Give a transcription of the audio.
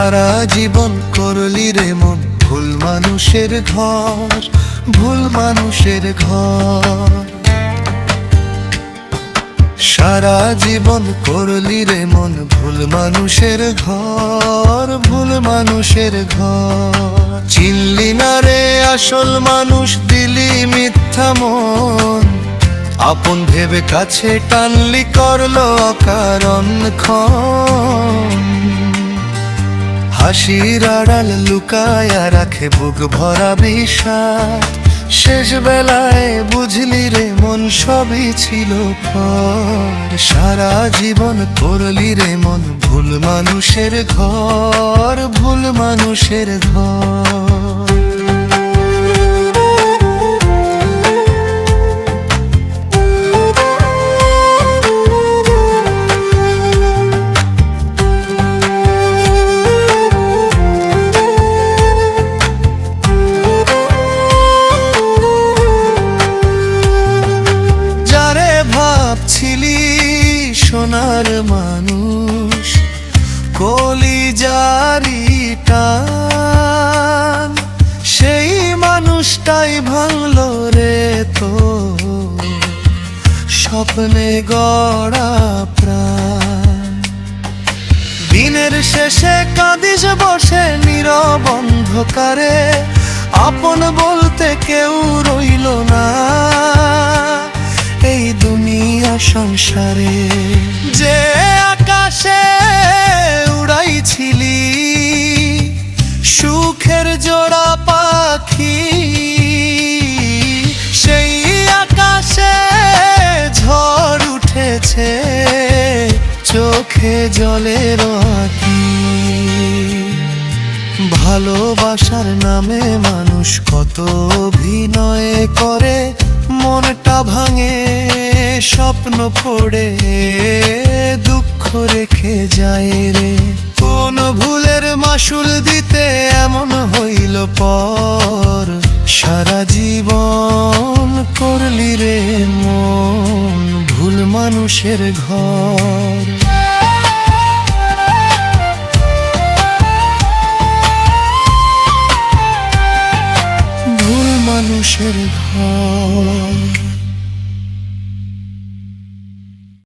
সারা জীবন করলি রে মন ভুল মানুষের ঘর, ভুল মানুষের ঘর। সারা জীবন করলি রে মন ভুল মানুষের ঘর, ভুল মানুষের ঘর। চিনলি না রে আসল মানুষ, দিলি মিথ্যা মন। আপন ভেবে কাছে টানলি, করলো অকারণ ক্ষণ। হাসির আড়াল লুকায়া রাখে বুক ভরা বিষাদ। শেষ বেলায় বুঝলি রে মন সবই ছিল পর। সারা জীবন করলি রে মন ভুল মানুষের ঘর, ভুল মানুষের ঘর। সোনার মানুষ কলিজারি টান, সেই মানুষটাই ভাঙলো রে তো স্বপ্নে গড়া প্রাণ। দিনের শেষে কাঁদিস বসে নীরব অন্ধকারে, আপন বলতে কেউ রইল না এই দুনিয়া সংসারে। যে আকাশে উড়াইছিলি সুখের জোড়া পাখি, সেই আকাশে ঝড় উঠেছে চোখে জলের আঁখি। ভালোবাসার নামে মানুষ কত অভিনয় করে, মনটা ভাঙে স্বপ্ন পড়ে দুঃখ রেখে যায় রে। কোন ভুলের মাসুল দিতে এমন হইল পর, সারা জীবন করলি রে মন ভুল মানুষের ঘর। ভুল মানুষের ঘর।